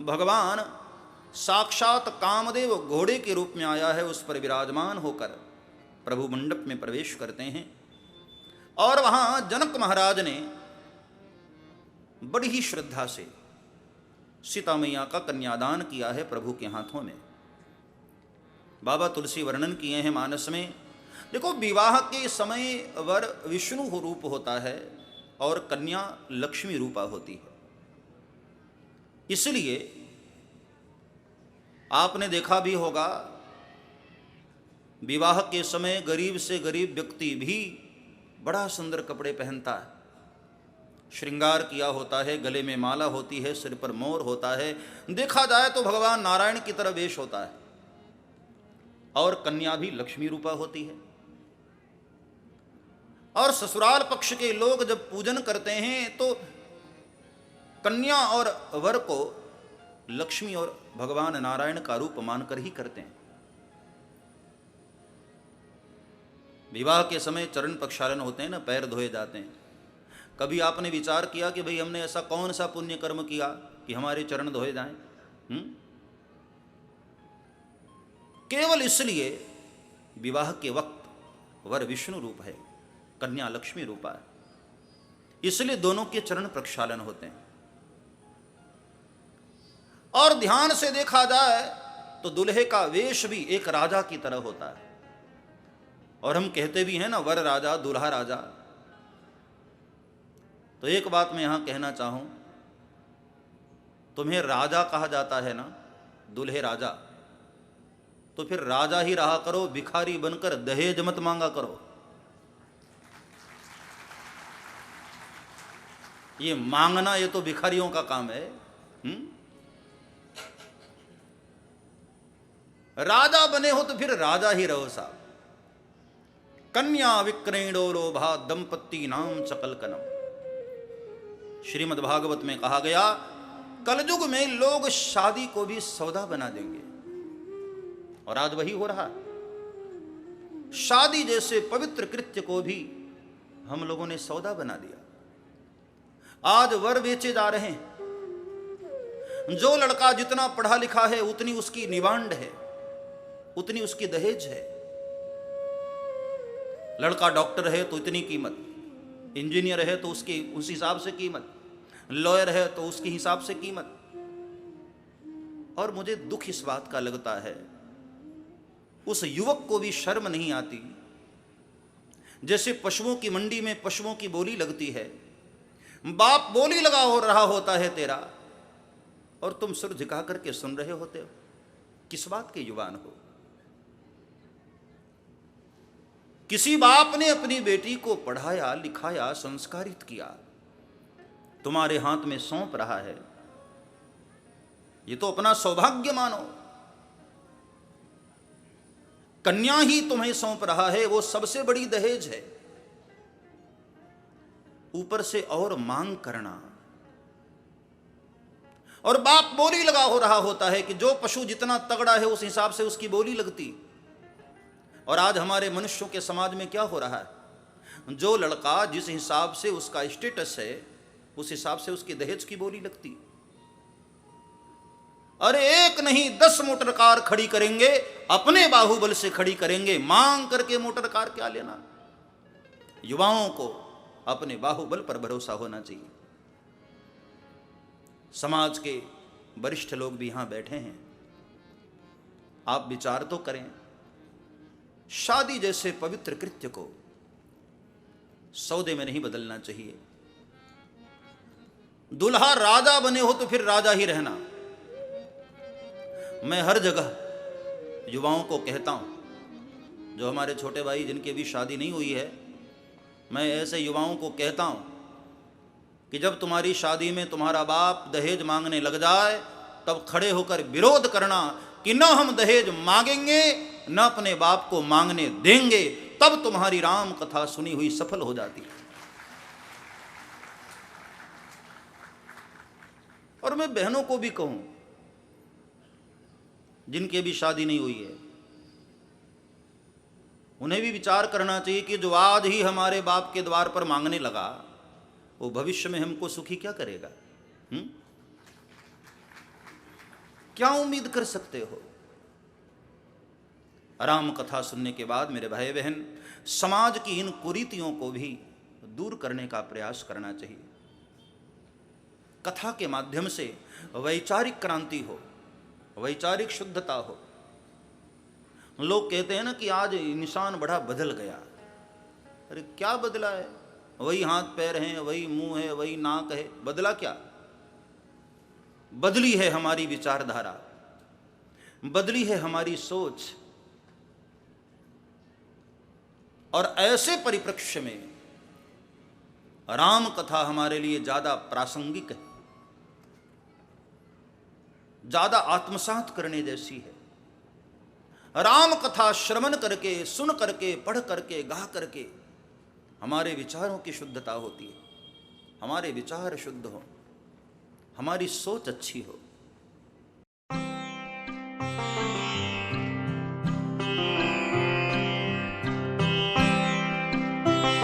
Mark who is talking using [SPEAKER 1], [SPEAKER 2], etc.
[SPEAKER 1] भगवान साक्षात कामदेव घोड़े के रूप में आया है, उस पर विराजमान होकर प्रभु मंडप में प्रवेश करते हैं। और वहां जनक महाराज ने बड़ी ही श्रद्धा से सीता मैया का कन्यादान किया है प्रभु के हाथों में। बाबा तुलसी वर्णन किए हैं मानस में। देखो, विवाह के समय वर विष्णु रूप होता है और कन्या लक्ष्मी रूपा होती है। इसलिए आपने देखा भी होगा, विवाह के समय गरीब से गरीब व्यक्ति भी बड़ा सुंदर कपड़े पहनता है, श्रृंगार किया होता है, गले में माला होती है, सिर पर मोर होता है, देखा जाए तो भगवान नारायण की तरह वेश होता है। और कन्या भी लक्ष्मी रूपा होती है। और ससुराल पक्ष के लोग जब पूजन करते हैं तो कन्या और वर को लक्ष्मी और भगवान नारायण का रूप मानकर ही करते हैं। विवाह के समय चरण प्रक्षालन होते हैं ना, पैर धोए जाते हैं। कभी आपने विचार किया कि भाई हमने ऐसा कौन सा पुण्य कर्म किया कि हमारे चरण धोए जाएं? केवल इसलिए विवाह के वक्त वर विष्णु रूप है, कन्या लक्ष्मी रूपा है, इसलिए दोनों के चरण प्रक्षालन होते हैं। और ध्यान से देखा जाए तो दुल्हे का वेश भी एक राजा की तरह होता है। और हम कहते भी हैं ना, वर राजा दूल्हा राजा। तो एक बात मैं यहां कहना चाहूं, तुम्हें राजा कहा जाता है ना, दूल्हे राजा, तो फिर राजा ही रहा करो, भिखारी बनकर दहेज मत मांगा करो। ये मांगना, ये तो भिखारियों का काम है। राजा बने हो तो फिर राजा ही रहो साहब। कन्या विक्रयणो लोभा दंपत्ति नाम चकलकनम। श्रीमद् भागवत में कहा गया, कलयुग में लोग शादी को भी सौदा बना देंगे, और आज वही हो रहा है। शादी जैसे पवित्र कृत्य को भी हम लोगों ने सौदा बना दिया। आज वर बेचे जा रहे हैं। जो लड़का जितना पढ़ा लिखा है उतनी उसकी निवांड है, उतनी उसकी दहेज है। लड़का डॉक्टर है तो इतनी कीमत, इंजीनियर है तो उसकी उस हिसाब से कीमत, लॉयर है तो उसके हिसाब से कीमत। और मुझे दुख इस बात का लगता है, उस युवक को भी शर्म नहीं आती। जैसे पशुओं की मंडी में पशुओं की बोली लगती है, बाप बोली लगा हो रहा होता है तेरा, और तुम सिर झुका करके सुन रहे होते हो। किस बात के युवान हो? किसी बाप ने अपनी बेटी को पढ़ाया लिखाया संस्कारित किया, तुम्हारे हाथ में सौंप रहा है, ये तो अपना सौभाग्य मानो। कन्या ही तुम्हें सौंप रहा है, वो सबसे बड़ी दहेज है। ऊपर से और मांग करना। और बाप बोली लगा हो रहा होता है कि जो पशु जितना तगड़ा है उस हिसाब से उसकी बोली लगती। और आज हमारे मनुष्यों के समाज में क्या हो रहा है, जो लड़का जिस हिसाब से उसका स्टेटस है उस हिसाब से उसकी दहेज की बोली लगती। अरे एक नहीं 10 मोटर कार खड़ी करेंगे, अपने बाहुबल से खड़ी करेंगे, मांग करके मोटर कार क्या लेना। युवाओं को अपने बाहुबल पर भरोसा होना चाहिए। समाज के वरिष्ठ लोग भी यहां बैठे हैं, आप विचार तो करें। शादी जैसे पवित्र कृत्य को सौदे में नहीं बदलना चाहिए। दुल्हा राजा बने हो तो फिर राजा ही रहना। मैं हर जगह युवाओं को कहता हूं, जो हमारे छोटे भाई जिनकी भी शादी नहीं हुई है, मैं ऐसे युवाओं को कहता हूं कि जब तुम्हारी शादी में तुम्हारा बाप दहेज मांगने लग जाए, तब खड़े होकर विरोध करना कि न हम दहेज मांगेंगे न अपने बाप को मांगने देंगे। तब तुम्हारी राम कथा सुनी हुई सफल हो जाती है। और मैं बहनों को भी कहूं जिनके भी शादी नहीं हुई है, उन्हें भी विचार करना चाहिए कि जो आज ही हमारे बाप के द्वार पर मांगने लगा वो भविष्य में हमको सुखी क्या करेगा? क्या उम्मीद कर सकते हो? राम कथा सुनने के बाद मेरे भाई बहन, समाज की इन कुरीतियों को भी दूर करने का प्रयास करना चाहिए। कथा के माध्यम से वैचारिक क्रांति हो, वैचारिक शुद्धता हो। लोग कहते हैं ना कि आज इंसान बड़ा बदल गया। अरे क्या बदला है? वही हाथ पैर हैं, वही मुंह है, वही नाक है, बदला क्या? बदली है हमारी विचारधारा, बदली है हमारी सोच। और ऐसे परिप्रेक्ष्य में राम कथा हमारे लिए ज्यादा प्रासंगिक है, ज्यादा आत्मसात करने जैसी है। राम कथा श्रवण करके, सुन करके, पढ़ करके, गा करके हमारे विचारों की शुद्धता होती है। हमारे विचार शुद्ध हो, हमारी सोच अच्छी हो,